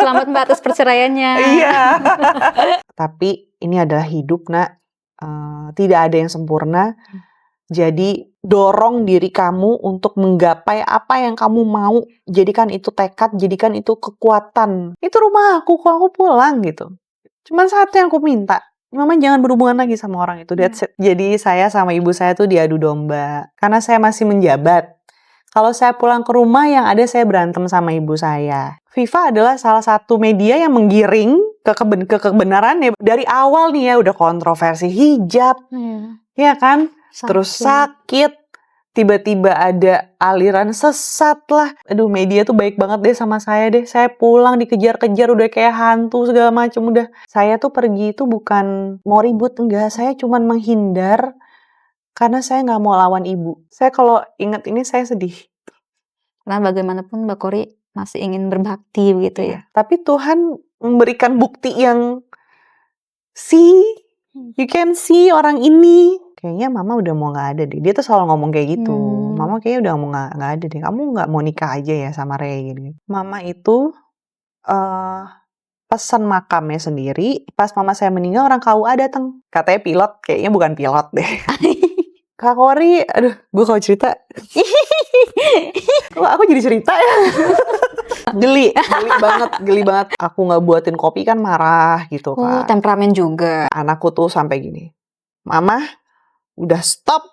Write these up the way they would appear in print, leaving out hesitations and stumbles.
Selamat Mbak atas perceraiannya. Iya. Tapi ini adalah hidup, Nak. Tidak ada yang sempurna. Jadi dorong diri kamu untuk menggapai apa yang kamu mau. Jadikan itu tekad, jadikan itu kekuatan. Itu rumah aku, kok aku pulang gitu. Cuman satu yang aku minta, Mama jangan berhubungan lagi sama orang itu. That's it. Jadi saya sama ibu saya tuh diadu domba. Karena saya masih menjabat. Kalau saya pulang ke rumah yang ada saya berantem sama ibu saya. Viva adalah salah satu media yang menggiring ke kebenaran ya. Dari awal nih ya udah kontroversi hijab. Ya kan? Terus sakit. Tiba-tiba ada aliran sesat lah. Aduh, media tuh baik banget deh sama saya deh. Saya pulang dikejar-kejar udah kayak hantu segala macem udah. Saya tuh pergi itu bukan mau ribut, enggak. Saya cuman menghindar karena saya nggak mau lawan ibu. Saya kalau ingat ini saya sedih. Karena bagaimanapun Mbak Kori masih ingin berbakti begitu ya. Tapi Tuhan memberikan bukti yang you can see orang ini. Kayaknya Mama udah mau nggak ada deh. Dia tuh selalu ngomong kayak gitu. Mama kayaknya udah mau nggak ada deh. Kamu nggak mau nikah aja ya sama Ray gitu. Mama itu pesan makamnya sendiri. Pas Mama saya meninggal orang KUA datang. Katanya pilot, kayaknya bukan pilot deh. Kak Kori, aduh, gue kalau cerita, kok aku jadi cerita ya? Geli banget. Aku nggak buatin kopi kan marah gitu kan. Temperamen juga. Anakku tuh sampai gini, Mama, udah stop,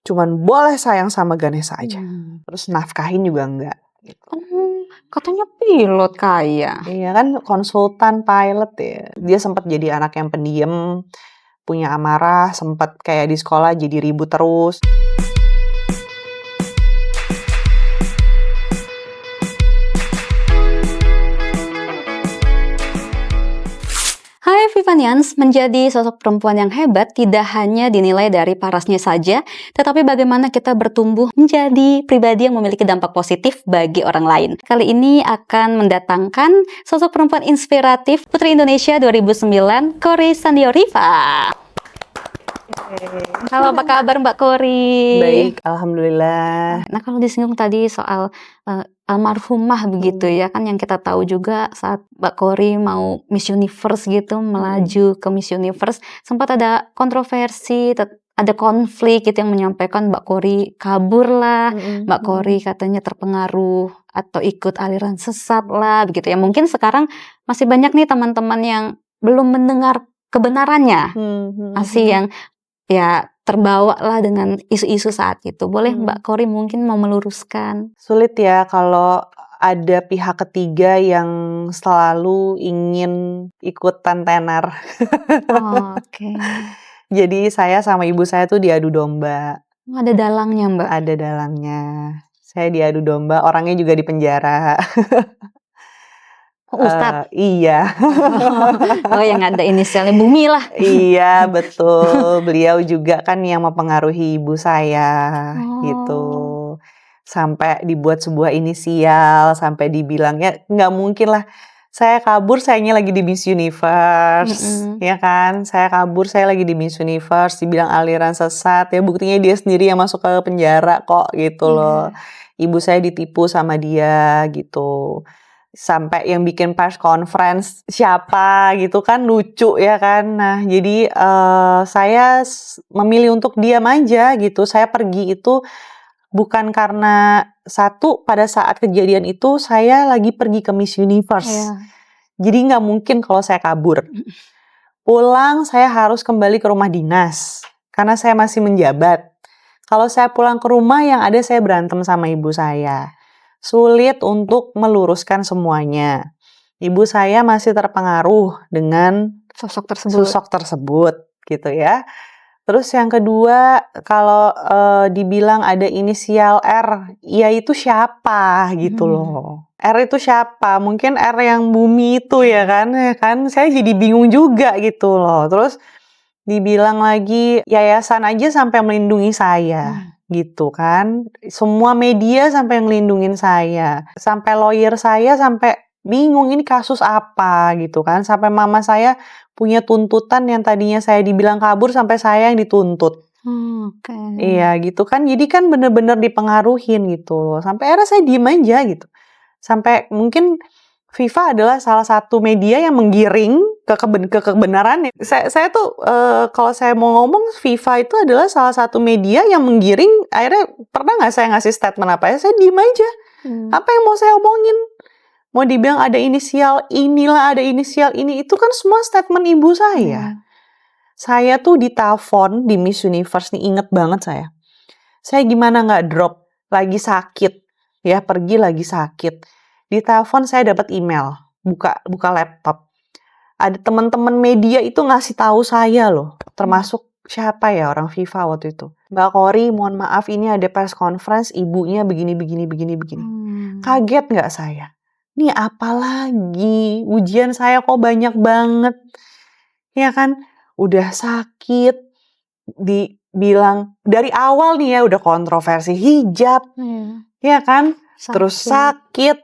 cuman boleh sayang sama Ganesha aja. Terus nafkahin juga enggak. Gitu. Katanya pilot kaya. Iya kan, konsultan pilot ya. Dia sempat jadi anak yang pendiam, punya amarah, sempat kayak di sekolah jadi ribut terus. Hai Vivanians, menjadi sosok perempuan yang hebat tidak hanya dinilai dari parasnya saja, tetapi bagaimana kita bertumbuh menjadi pribadi yang memiliki dampak positif bagi orang lain. Kali ini akan mendatangkan sosok perempuan inspiratif Putri Indonesia 2009, Kori Sandioriva. Halo, apa kabar Mbak Kori? Baik, alhamdulillah. Nah, kalau disinggung tadi soal almarhumah begitu ya, kan yang kita tahu juga saat Mbak Kori mau Miss Universe gitu, melaju ke Miss Universe, sempat ada kontroversi, ada konflik gitu yang menyampaikan Mbak Kori kabur lah, Mbak Kori katanya terpengaruh atau ikut aliran sesat lah begitu ya. Mungkin sekarang masih banyak nih teman-teman yang belum mendengar kebenarannya, masih yang ya terbawa lah dengan isu-isu saat itu. Boleh Mbak Kori mungkin mau meluruskan? Sulit ya kalau ada pihak ketiga yang selalu ingin ikutan tenar. Oke. Jadi saya sama ibu saya tuh diadu domba. Ada dalangnya Mbak? Ada dalangnya. Saya diadu domba, orangnya juga di penjara. Ustadz? Iya. Oh, yang ada inisialnya Bumi lah. Iya, betul. Beliau juga kan yang mempengaruhi ibu saya, gitu. Sampai dibuat sebuah inisial, sampai dibilangnya nggak mungkin lah. Saya kabur, sayangnya lagi di Miss Universe, ya kan? Saya kabur, saya lagi di Miss Universe, dibilang aliran sesat, ya buktinya dia sendiri yang masuk ke penjara kok, gitu loh. Ibu saya ditipu sama dia, gitu. Sampai yang bikin press conference siapa gitu kan, lucu ya kan. Nah jadi saya memilih untuk diam aja gitu. Saya pergi itu bukan karena satu, pada saat kejadian itu saya lagi pergi ke Miss Universe. Jadi nggak mungkin kalau saya kabur. Pulang saya harus kembali ke rumah dinas karena saya masih menjabat. Kalau saya pulang ke rumah yang ada saya berantem sama ibu saya. Sulit untuk meluruskan semuanya. Ibu saya masih terpengaruh dengan sosok tersebut gitu ya. Terus yang kedua, kalau dibilang ada inisial R, ya itu siapa gitu loh. R itu siapa? Mungkin R yang Bumi itu ya kan? Saya jadi bingung juga gitu loh. Terus dibilang lagi yayasan aja sampai melindungi saya. Gitu kan, semua media sampai ngelindungin saya, sampai lawyer saya sampai bingung ini kasus apa gitu kan, sampai mama saya punya tuntutan yang tadinya saya dibilang kabur sampai saya yang dituntut. Iya gitu kan, jadi kan bener-bener dipengaruhin gitu, sampai akhirnya saya diem aja gitu, sampai mungkin Viva adalah salah satu media yang menggiring ke kebenaran. Saya tuh kalau saya mau ngomong, Viva itu adalah salah satu media yang menggiring. Akhirnya pernah nggak saya ngasih statement apa ya? Saya diem aja. Apa yang mau saya omongin? Mau dibilang ada inisial inilah, ada inisial ini, itu kan semua statement ibu saya. Saya tuh ditelepon di Miss Universe nih, inget banget saya. Saya gimana nggak drop, lagi sakit, ya pergi lagi sakit. Di telepon saya dapat email, buka laptop. Ada teman-teman media itu ngasih tahu saya loh, termasuk siapa ya orang Viva waktu itu. Mbak Kori, mohon maaf ini ada press conference, ibunya begini. Kaget nggak saya? Nih apa lagi? Ujian saya kok banyak banget. Ya kan? Udah sakit, dibilang dari awal nih ya udah kontroversi hijab. Ya kan? Terus sakit.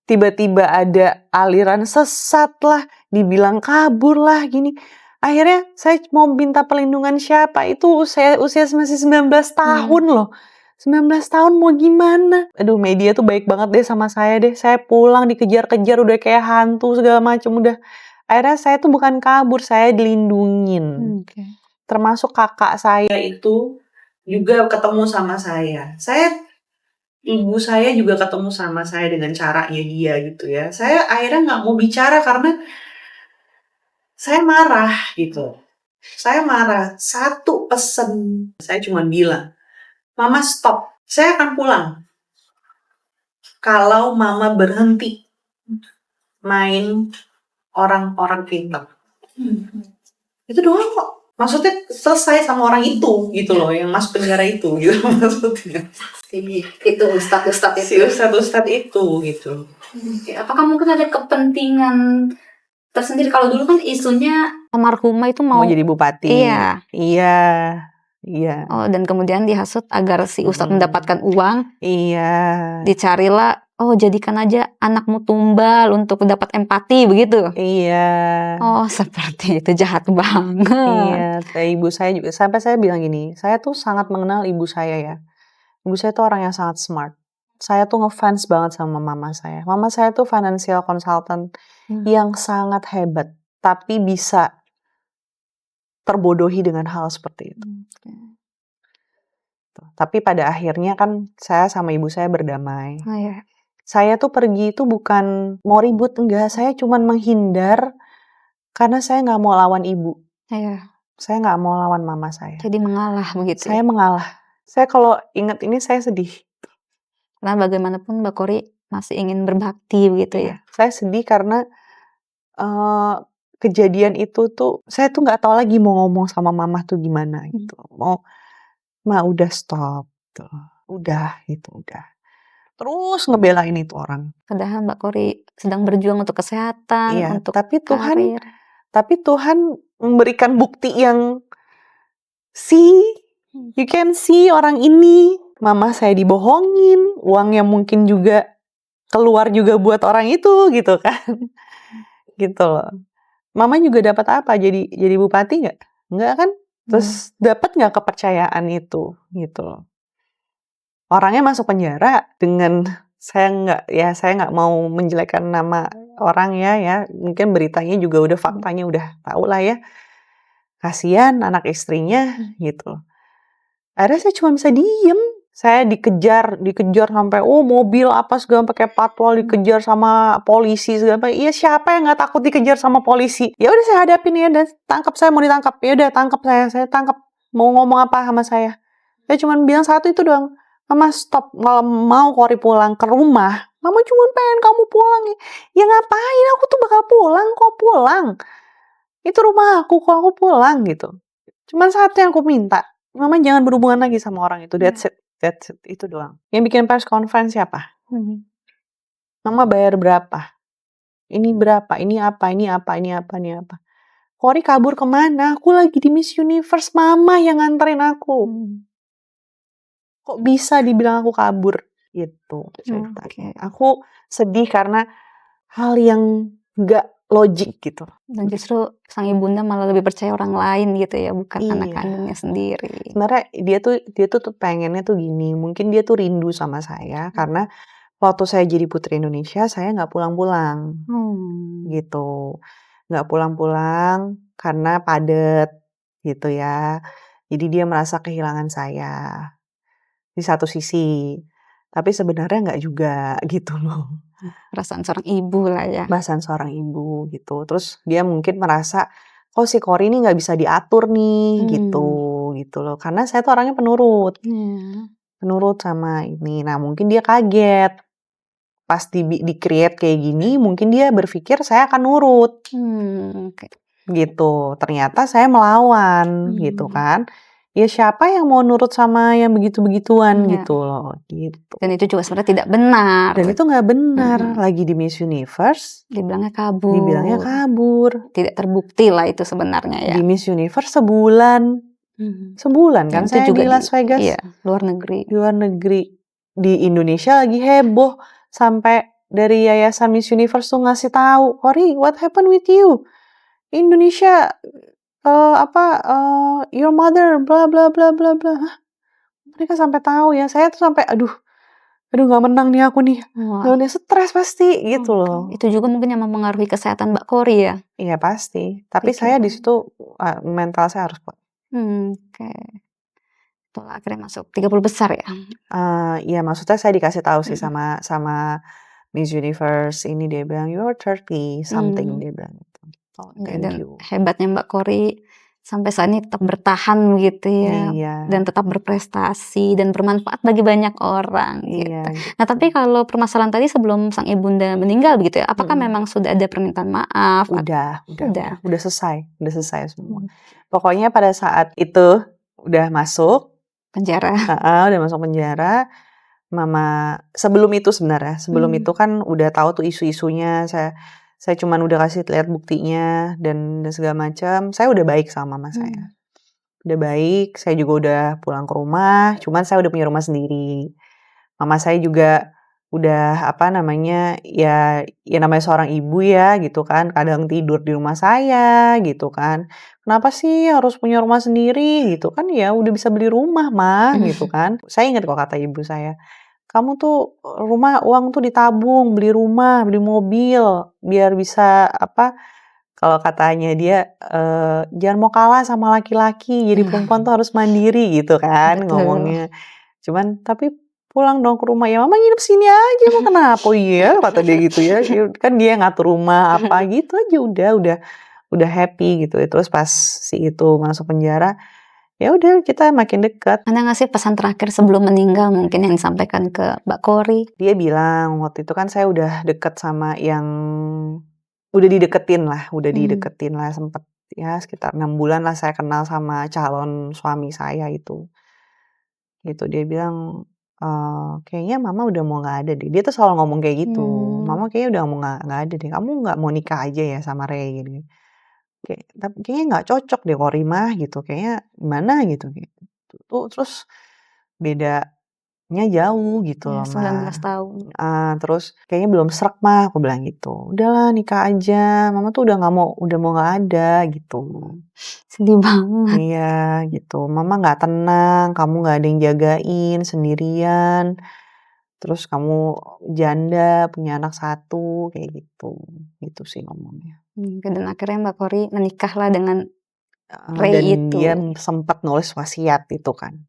Tiba-tiba ada aliran sesat lah, dibilang kabur lah gini. Akhirnya saya mau minta perlindungan siapa? Itu usia masih 19 tahun loh. 19 tahun mau gimana? Aduh, media tuh baik banget deh sama saya deh. Saya pulang dikejar-kejar udah kayak hantu segala macam udah. Akhirnya saya tuh bukan kabur, saya dilindungin. Termasuk kakak saya itu juga ketemu sama saya. Ibu saya juga ketemu sama saya dengan caranya dia gitu ya. Saya akhirnya nggak mau bicara karena saya marah gitu. Saya marah. Satu pesen, saya cuma bilang, Mama stop, saya akan pulang. Kalau Mama berhenti main orang-orang pintar. Itu doang kok. Maksudnya selesai sama orang itu gitu loh, yang masuk penjara itu gitu maksudnya. Itu ustadz Si ustadz itu gitu. Apakah mungkin ada kepentingan tersendiri? Kalau dulu kan isunya almarhumah itu mau jadi bupati. Iya. Oh, dan kemudian dihasut agar si ustadz mendapatkan uang. Iya. Dicarilah, oh jadikan aja anakmu tumbal untuk dapat empati begitu. Iya. Oh seperti itu, jahat banget. Iya, ibu saya juga, sampai saya bilang gini, saya tuh sangat mengenal ibu saya ya. Ibu saya tuh orang yang sangat smart. Saya tuh ngefans banget sama mama saya. Mama saya tuh financial consultant yang sangat hebat, tapi bisa terbodohi dengan hal seperti itu. Tapi pada akhirnya kan saya sama ibu saya berdamai. Saya tuh pergi itu bukan mau ribut, enggak. Saya cuman menghindar karena saya nggak mau lawan ibu. Saya nggak mau lawan mama saya. Jadi mengalah begitu. Saya mengalah. Saya kalau ingat ini saya sedih. Karena bagaimanapun Mbak Kori masih ingin berbakti begitu ya. Saya sedih karena kejadian itu tuh saya tuh nggak tahu lagi mau ngomong sama mama tuh gimana gitu. Udah stop tuh. Udah. Terus ngebelain itu orang. Padahal Mbak Kori sedang berjuang untuk kesehatan, untuk karir. Tapi Tuhan memberikan bukti yang you can see orang ini. Mama saya dibohongin, uang yang mungkin juga keluar juga buat orang itu gitu kan. Gitu loh. Mama juga dapat apa? Jadi bupati nggak? Nggak kan? Terus dapat nggak kepercayaan itu gitu loh. Orangnya masuk penjara dengan saya nggak mau menjelekkan nama orang ya. Mungkin beritanya juga udah faktanya udah tahu lah ya. Kasihan anak istrinya gitu. Akhirnya saya cuma bisa diem. Saya dikejar sampai mobil apa segala pakai patwal dikejar sama polisi segala. Iya siapa yang nggak takut dikejar sama polisi? Ya udah saya hadapin ya dan tangkap saya mau ditangkap. Ya udah tangkap saya tangkap. Mau ngomong apa sama saya? Saya cuma bilang satu itu doang. Mama stop, kalau mau Kori pulang ke rumah, Mama cuma pengen kamu pulang. Ya ngapain, aku tuh bakal pulang, kok pulang. Itu rumah aku, kok aku pulang gitu. Cuman satu yang aku minta, Mama jangan berhubungan lagi sama orang itu. That's it, itu doang. Yang bikin press conference siapa? Mama bayar berapa? Ini berapa? Ini apa? Kori kabur kemana? Aku lagi di Miss Universe, Mama yang nganterin aku. Kok bisa dibilang aku kabur? Itu ceritanya. Aku sedih karena hal yang gak logik gitu. Dan justru sang ibunda malah lebih percaya orang lain gitu ya, bukan anak kandungnya sendiri. Sebenarnya dia tuh pengennya tuh gini, mungkin dia tuh rindu sama saya karena waktu saya jadi Putri Indonesia, saya nggak pulang-pulang, gitu. Nggak pulang-pulang karena padat, gitu ya. Jadi dia merasa kehilangan saya, di satu sisi. Tapi sebenarnya nggak juga, gitu loh. Perasaan seorang ibu lah ya. Perasaan seorang ibu, gitu. Terus dia mungkin merasa, "Kok si Cory ini nggak bisa diatur nih," gitu loh. Karena saya tuh orangnya penurut. Penurut sama ini. Nah, mungkin dia kaget. Pas di-create kayak gini, mungkin dia berpikir saya akan nurut. Oke. Gitu. Ternyata saya melawan, gitu kan. Ya siapa yang mau nurut sama yang begitu-begituan, Iya. gitu loh, gitu. Dan itu juga sebenarnya tidak benar. Dan itu nggak benar. Lagi di Miss Universe, Dibilangnya dibilangnya kabur. Tidak terbukti lah itu sebenarnya ya. Di Miss Universe sebulan. Sebulan kan itu saya juga di Las Vegas. Iya, luar negeri. Di luar negeri. Di Indonesia lagi heboh. Sampai dari yayasan Miss Universe tuh ngasih tahu, "Cory, what happened with you? Indonesia, your mother, bla bla bla bla bla." Hah? Mereka sampai tahu ya. Saya tuh sampai, aduh nggak menang nih aku nih. Udah stres pasti, gitu loh. Itu juga mungkin yang mempengaruhi kesehatan Mbak Cory ya? Iya pasti. Tapi saya di situ mental saya harus kuat. Oke. Itulah akhirnya masuk 30 besar ya? Iya maksudnya saya dikasih tahu sih sama Miss Universe ini, dia bilang, "You're 30 something," dia bilang gitu. Oh, thank Dan you. hebatnya Mbak Cory sampai saat ini tetap bertahan begitu ya, Iya. dan tetap berprestasi dan bermanfaat bagi banyak orang gitu. Iya, gitu. Nah tapi kalau permasalahan tadi sebelum sang ibunda meninggal begitu ya, apakah memang sudah ada permintaan maaf? Udah selesai semua. Pokoknya pada saat itu udah masuk Penjara. udah masuk penjara. Mama sebelum itu sebenarnya, sebelum itu kan udah tahu tuh isu-isunya, saya cuman udah kasih lihat buktinya dan segala macam. Saya udah baik sama mama saya. Udah baik, saya juga udah pulang ke rumah, cuman saya udah punya rumah sendiri. Mama saya juga udah ya namanya seorang ibu ya gitu kan, kadang tidur di rumah saya gitu kan. "Kenapa sih harus punya rumah sendiri?" gitu kan, "Ya udah bisa beli rumah, Mah," gitu kan. Saya ingat kok kata ibu saya, "Kamu tuh uang tuh ditabung, beli rumah, beli mobil, biar bisa kalau katanya dia, "Jangan mau kalah sama laki-laki, jadi perempuan tuh harus mandiri," gitu kan ngomongnya. Cuman, "Tapi pulang dong ke rumah." "Ya Mama nginep sini aja, emang kenapa?" "Oh iya?" kata dia gitu ya. Kan dia ngatur rumah apa gitu aja, udah happy gitu. Terus pas si itu masuk penjara, ya udah kita makin dekat. Ada nggak sih pesan terakhir sebelum meninggal mungkin yang disampaikan ke Mbak Cory? Dia bilang, waktu itu kan saya udah deket sama yang udah dideketin lah sempet ya sekitar 6 bulan lah saya kenal sama calon suami saya itu. Gitu, dia bilang, "Kayaknya Mama udah mau nggak ada deh." Dia tuh selalu ngomong kayak gitu, "Mama kayaknya udah mau nggak ada deh, kamu nggak mau nikah aja ya sama Ray?" Gini. Tapi kayaknya nggak cocok deh Cory mah gitu, kayaknya gimana gitu, terus bedanya jauh gitu Ya, loh, 19 Mah. tahun. Terus, "Kayaknya belum sreg Mah," aku bilang gitu. "Udahlah nikah aja, Mama tuh udah mau nggak ada," gitu. Sedih banget. Iya, gitu. "Mama nggak tenang, kamu nggak ada yang jagain, sendirian. Terus kamu janda, punya anak 1," kayak gitu. Gitu sih ngomongnya. Dan akhirnya Mbak Cory menikahlah dengan Ray Dan itu. dia sempat nulis wasiat itu kan.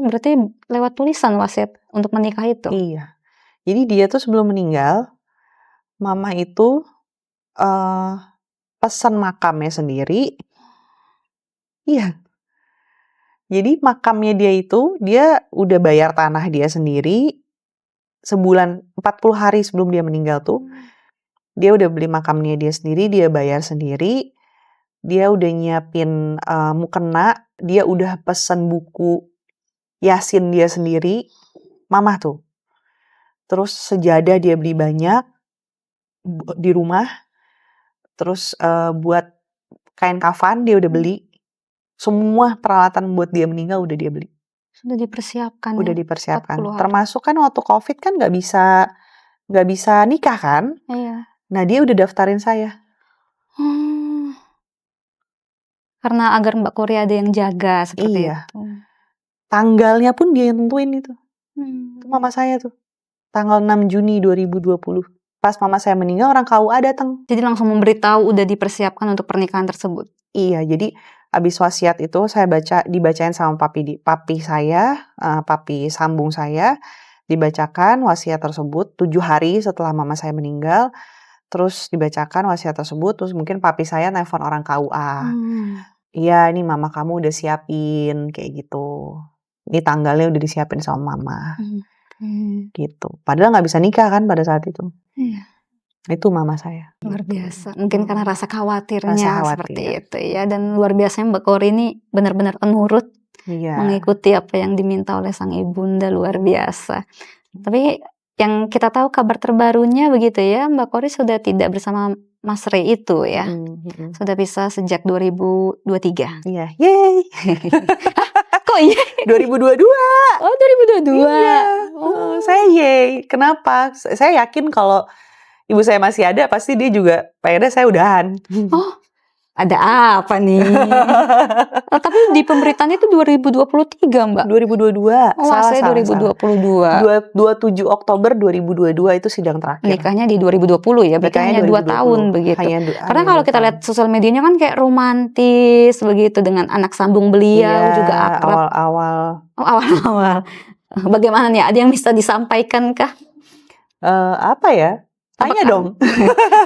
Berarti lewat tulisan wasiat untuk menikah itu? Iya. Jadi dia tuh sebelum meninggal, Mama itu, pesan makamnya sendiri. Iya. Jadi makamnya dia itu, dia udah bayar tanah dia sendiri, sebulan 40 hari sebelum dia meninggal tuh, dia udah beli makamnya dia sendiri, dia bayar sendiri, dia udah nyiapin, mukena, dia udah pesen buku Yasin dia sendiri, Mama tuh. Terus sejadah dia beli banyak, di rumah, terus, buat kain kafan dia udah beli, semua peralatan buat dia meninggal udah dia beli. Sudah dipersiapkan Udah ya? dipersiapkan. 40 hari. Termasuk kan waktu Covid kan nggak bisa nikah kan. Iya. Nah dia udah daftarin saya. Karena agar Mbak Cory ada yang jaga seperti Iya. itu. Tanggalnya pun dia yang tentuin itu. Itu mama saya tuh. tanggal 6 Juni 2020. Pas mama saya meninggal, orang KUA datang. Jadi langsung memberitahu udah dipersiapkan untuk pernikahan tersebut. Iya, jadi abis wasiat itu saya dibacain sama papi saya, papi sambung saya, dibacakan wasiat tersebut 7 hari setelah mama saya meninggal. Terus dibacakan wasiat tersebut, terus mungkin papi saya nelpon orang KUA. Iya, ini mama kamu udah siapin, kayak gitu. Ini tanggalnya udah disiapin sama mama. Gitu. Padahal nggak bisa nikah kan pada saat itu. Iya. Itu mama saya. Luar biasa. Mungkin karena rasa khawatirnya Rasa seperti khawatir. itu ya. Dan luar biasanya Mbak Kori ini benar-benar penurut Iya. mengikuti apa yang diminta oleh sang ibunda, luar biasa. Tapi yang kita tahu kabar terbarunya begitu ya, Mbak Kori sudah tidak bersama Mas Ray itu ya. Sudah pisah sejak 2023. Iya. Yeay. Kok iya? 2022. Oh, 2022. Iya. Saya yeay. Kenapa? Saya yakin kalau ibu saya masih ada, pasti dia juga pengennya saya udahan. Oh, ada apa nih? Tapi di pemberitaan itu 2023, Mbak. 2022. Oh, saya 2022. 27 Oktober 2022 itu sidang terakhir. Nikahnya di 2020 ya, berarti hanya 2 tahun begitu. Karena kalau kita lihat sosial medianya kan kayak romantis begitu dengan anak sambung beliau juga akrab. Awal-awal. Oh, awal-awal. Bagaimana nih? Ada yang bisa disampaikan kah? Apa ya? Tanya dong.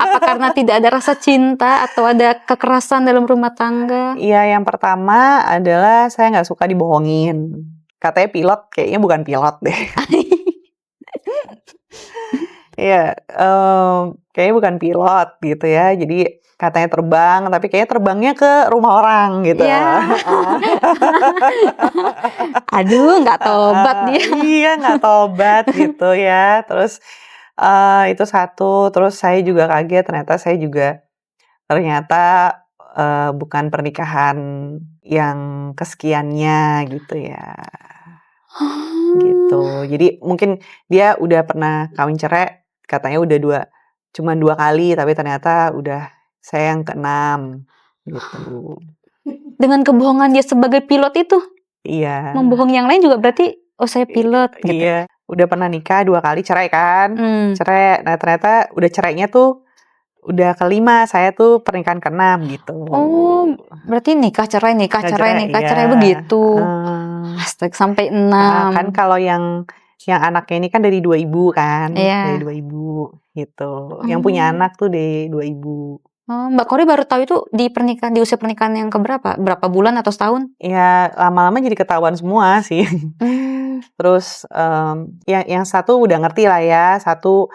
Apa karena tidak ada rasa cinta atau ada kekerasan dalam rumah tangga? Iya, yang pertama adalah saya nggak suka dibohongin. Katanya pilot, kayaknya bukan pilot deh. Iya, kayaknya bukan pilot gitu ya. Jadi katanya terbang, tapi kayaknya terbangnya ke rumah orang gitu. Ya. Aduh, nggak tobat dia. Iya, nggak tobat gitu ya. Terus itu satu. Terus saya juga kaget, ternyata bukan pernikahan yang kesekiannya gitu ya. Gitu. Jadi mungkin dia udah pernah kawin cerai, katanya udah cuma 2 kali, tapi ternyata udah saya yang ke-6 gitu. Dengan kebohongan dia sebagai pilot itu? Iya. Membohongi yang lain juga berarti, oh saya pilot gitu. Iya, udah pernah nikah 2 kali, cerai kan. Cerai, nah ternyata udah cerainya tuh udah ke-5, saya tuh pernikahan ke-6 gitu. Oh, berarti nikah cerai begitu. Astaga, sampai 6. Kan kalau yang anaknya ini kan dari 2 ibu kan. Dari 2 ibu gitu. Yang punya anak tuh dari 2 ibu. Mbak Kori baru tahu itu di usia pernikahan yang keberapa? Berapa bulan atau setahun? Ya lama-lama jadi ketahuan semua sih. Terus yang satu udah ngerti lah ya, satu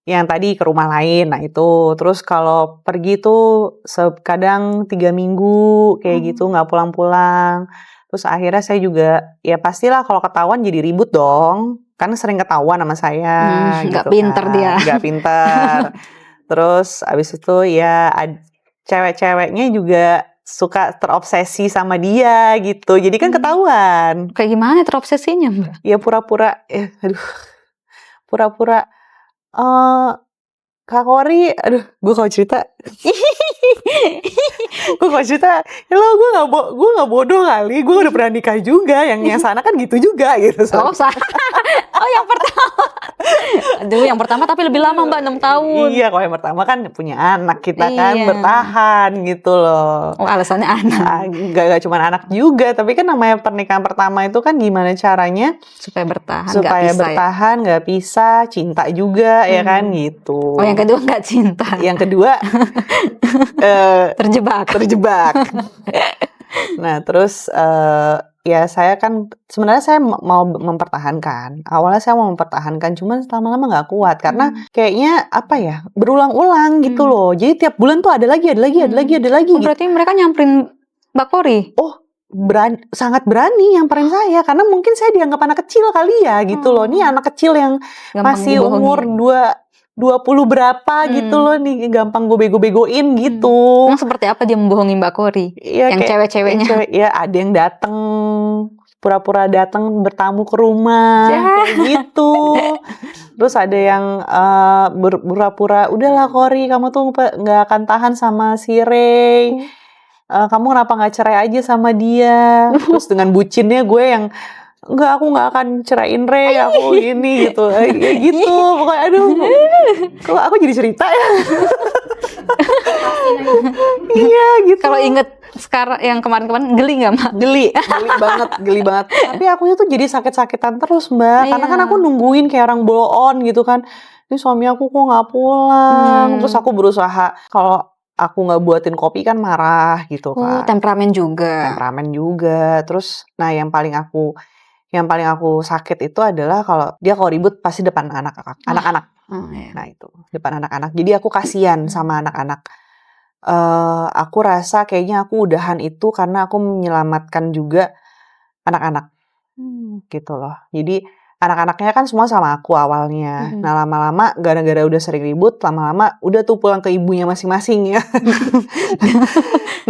yang tadi ke rumah lain, nah itu. Terus kalau pergi tuh kadang 3 minggu kayak gitu nggak pulang-pulang. Terus akhirnya saya juga, ya pastilah kalau ketahuan jadi ribut dong. Kan sering ketahuan sama saya. Nggak gitu pinter kan. dia. Nggak pinter. Terus abis itu ya cewek-ceweknya juga suka terobsesi sama dia gitu. Jadi kan ketahuan. Kayak gimana terobsesinya, Mbak? Ya pura-pura, pura-pura. Kak Kori, aduh, gue kalau cerita, gue nggak bodoh kali, gue udah pernah nikah juga, yang sana kan gitu juga gitu. Oh, yang pertama. Aduh, yang pertama tapi lebih lama, Mbak, 6 tahun. Iya, kalau yang pertama kan punya anak, kita kan bertahan gitu loh. Oh, alasannya anak. Gak cuma anak juga, tapi kan namanya pernikahan pertama itu kan gimana caranya supaya bertahan, nggak pisah, cinta juga ya kan gitu. Oh, yang kedua nggak cinta. Yang kedua terjebak. Nah, terus ya saya kan sebenarnya saya mau mempertahankan. Awalnya saya mau mempertahankan, cuman lama-lama nggak kuat karena kayaknya apa ya, berulang-ulang gitu loh. Jadi tiap bulan tuh ada lagi. Oh, berarti mereka nyamperin Mbak Kori? Oh, sangat berani nyamperin saya karena mungkin saya dianggap anak kecil kali ya gitu loh. Ini anak kecil yang gampang masih umur 20 berapa gitu loh nih, gampang gue bego-begoin gitu. Emang seperti apa dia membohongi Mbak Kori? Ya, yang cewek-ceweknya? Ya ada yang datang, pura-pura datang bertamu ke rumah kayak gitu. Terus ada yang pura-pura, udahlah Kori, kamu tuh nggak akan tahan sama si Ray. Kamu kenapa nggak cerai aja sama dia? Terus dengan bucinnya gue yang enggak, aku nggak akan ceraiin Re, aku ini gitu. Ya gitu, pokoknya aduh. Kok aku jadi cerita ya? Iya gitu. Kalau inget sekarang yang kemarin-kemarin geli nggak Mbak? Geli banget. Tapi akunya tuh jadi sakit-sakitan terus Mbak, karena kan aku nungguin kayak orang blow on gitu kan. Ini suami aku kok nggak pulang, terus aku berusaha kalau aku nggak buatin kopi kan marah gitu kan. Temperamen juga. Terus, nah yang paling aku sakit itu adalah kalau ribut pasti depan anak-anak. Nah itu depan anak-anak. Jadi aku kasihan sama anak-anak. Aku rasa kayaknya aku udahan itu karena aku menyelamatkan juga anak-anak. Gitu loh. Jadi anak-anaknya kan semua sama aku awalnya. Nah lama-lama gara-gara udah sering ribut, lama-lama udah tuh pulang ke ibunya masing-masing ya.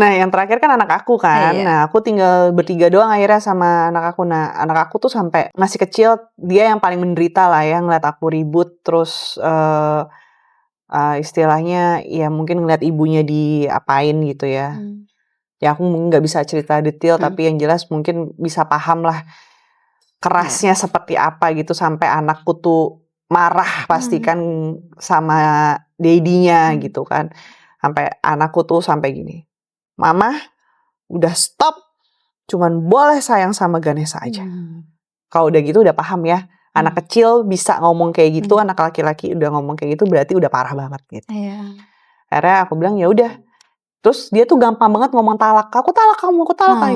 Nah yang terakhir kan anak aku kan. Nah aku tinggal bertiga doang akhirnya sama anak aku. Nah anak aku tuh sampai masih kecil, dia yang paling menderita lah ya ngeliat aku ribut. Terus istilahnya ya mungkin ngeliat ibunya diapain gitu ya. Ya aku nggak bisa cerita detail, tapi yang jelas mungkin bisa paham lah kerasnya seperti apa gitu, sampai anakku tuh marah pasti kan sama dedinya gitu kan. Sampai anakku tuh sampai gini, Mama udah stop, cuman boleh sayang sama Ganesha aja. Kalau udah gitu udah paham ya, anak kecil bisa ngomong kayak gitu, anak laki-laki udah ngomong kayak gitu berarti udah parah banget gitu. Akhirnya aku bilang ya udah. Terus dia tuh gampang banget ngomong talak. Aku talak kamu.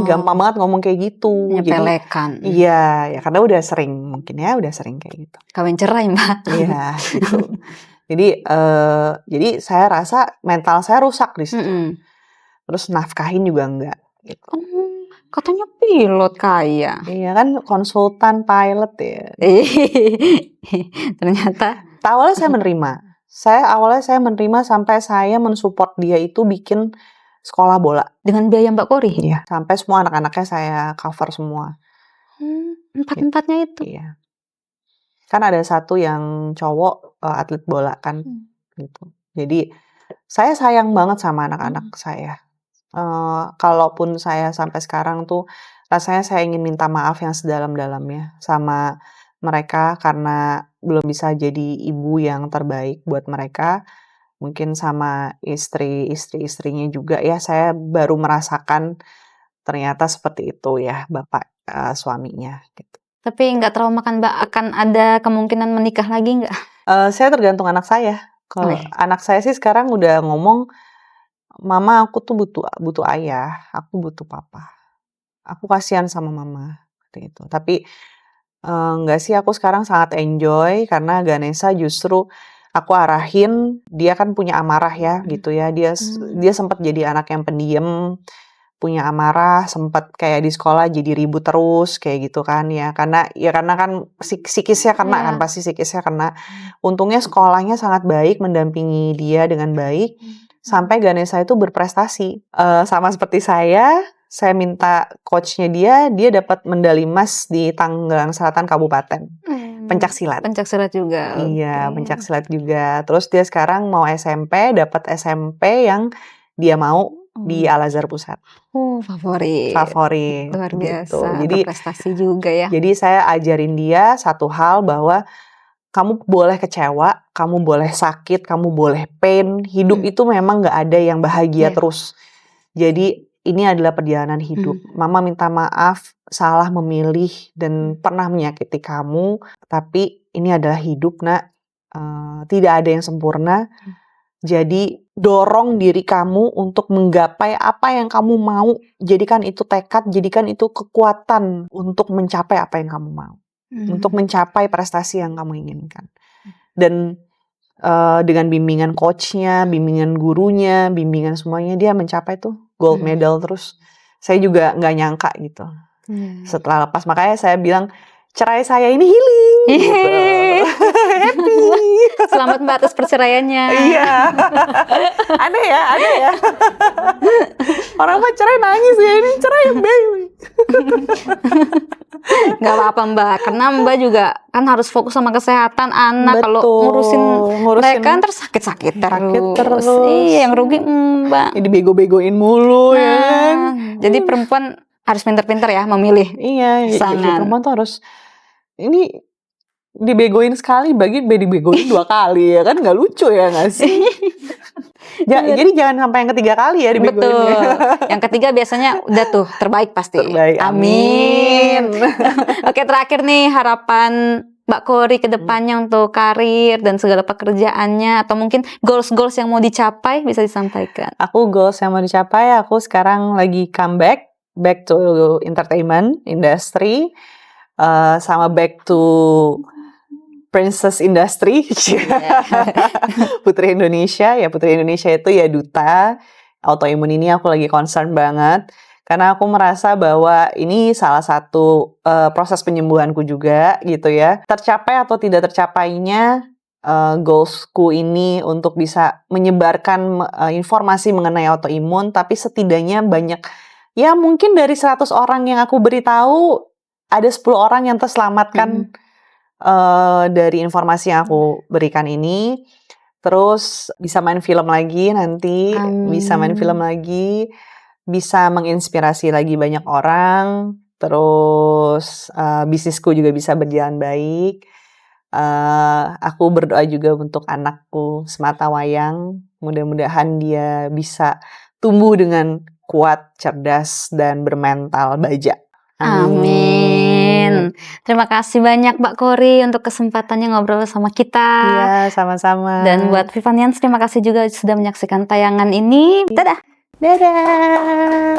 Gampang banget ngomong kayak gitu. Nyepelekan. Jadi, iya, ya karena udah sering kayak gitu. Kawin cerai Mbak. Iya, gitu. Jadi saya rasa mental saya rusak di situ. Terus nafkahin juga enggak. Gitu. Katanya pilot kaya. Iya kan konsultan pilot ya. Ternyata. Awalnya saya menerima sampai saya mensupport dia itu bikin sekolah bola. Dengan biaya Mbak Kori? Iya, sampai semua anak-anaknya saya cover semua. Empat-empatnya itu? Iya. Kan ada satu yang cowok atlet bola kan. Gitu. Jadi saya sayang banget sama anak-anak saya. Kalaupun saya sampai sekarang tuh rasanya saya ingin minta maaf yang sedalam-dalamnya sama mereka karena belum bisa jadi ibu yang terbaik buat mereka. Mungkin sama istri-istrinya juga ya, saya baru merasakan ternyata seperti itu ya bapak suaminya gitu. Tapi nggak trauma kan Mbak, akan ada kemungkinan menikah lagi nggak? Saya tergantung anak saya. Kalau anak saya sih sekarang udah ngomong, Mama aku tuh butuh ayah, aku butuh papa. Aku kasihan sama mama seperti itu. Tapi enggak sih, aku sekarang sangat enjoy karena Ganesha justru aku arahin, dia kan punya amarah ya gitu ya. Dia sempat jadi anak yang pendiam, punya amarah, sempat kayak di sekolah jadi ribut terus kayak gitu kan ya. Karena kan psikisnya kena kan, pasti psikisnya kena. Untungnya sekolahnya sangat baik, mendampingi dia dengan baik sampai Ganesha itu berprestasi. Sama seperti saya minta coachnya dia dapat medali emas di Tangerang Selatan Kabupaten. Pencaksilat juga. Iya, pencaksilat juga. Terus dia sekarang mau SMP, dapat SMP yang dia mau di Al-Azhar Pusat. Favorit. Luar biasa. Gitu. Jadi berprestasi juga ya. Jadi saya ajarin dia satu hal bahwa kamu boleh kecewa, kamu boleh sakit, kamu boleh pain. Hidup itu memang gak ada yang bahagia terus. Jadi ini adalah perjalanan hidup. Mama minta maaf, salah memilih dan pernah menyakiti kamu. Tapi ini adalah hidup nak. Tidak ada yang sempurna. Jadi dorong diri kamu untuk menggapai apa yang kamu mau. Jadikan itu tekad, jadikan itu kekuatan untuk mencapai apa yang kamu mau. Untuk mencapai prestasi yang kamu inginkan. Dan dengan bimbingan coachnya, bimbingan gurunya, bimbingan semuanya, dia mencapai tuh gold medal terus. Saya juga gak nyangka gitu. Setelah lepas, makanya saya bilang cerai saya ini healing gitu. Happy. Selamat Mbak atas perceraiannya. Iya. Aneh ya. Orang mah cerai nangis ya, ini cerai baby. Gak apa-apa Mbak, karena Mbak juga kan harus fokus sama kesehatan anak. Kalau ngurusin mereka terus sakit terus. Iya, yang rugi Mbak. Jadi bego-begoin mulu ya. Jadi perempuan Harus pinter-pinter ya memilih. Iya, Sangat. perempuan tuh harus ini dibegoin sekali, dibegoin 2 kali ya kan, nggak lucu ya nggak sih? Jadi jangan sampai yang ketiga kali ya dibegoin. Betul. Yang ketiga biasanya udah tuh terbaik pasti. Terbaik, Amin. Oke, terakhir nih harapan Mbak Kory ke depannya untuk karir dan segala pekerjaannya, atau mungkin goals-goals yang mau dicapai bisa disampaikan. Aku goals yang mau dicapai, aku sekarang lagi back to entertainment industry, sama back to princess industry. Putri Indonesia itu ya duta autoimun ini. Aku lagi concern banget karena aku merasa bahwa ini salah satu proses penyembuhanku juga gitu ya. Tercapai atau tidak tercapainya goalsku ini untuk bisa menyebarkan informasi mengenai autoimun, tapi setidaknya banyak, ya mungkin dari 100 orang yang aku beritahu ada 10 orang yang terselamatkan dari informasi yang aku berikan ini. Terus bisa main film lagi nanti, bisa main film lagi, bisa menginspirasi lagi banyak orang. Terus bisnisku juga bisa berjalan baik. Aku berdoa juga untuk anakku Sematawayang, mudah-mudahan dia bisa tumbuh dengan kuat, cerdas, dan bermental baja. Amin. Terima kasih banyak Mbak Kory untuk kesempatannya ngobrol sama kita. Iya, sama-sama. Dan buat Vivanians, terima kasih juga sudah menyaksikan tayangan ini. Dadah. Dadah.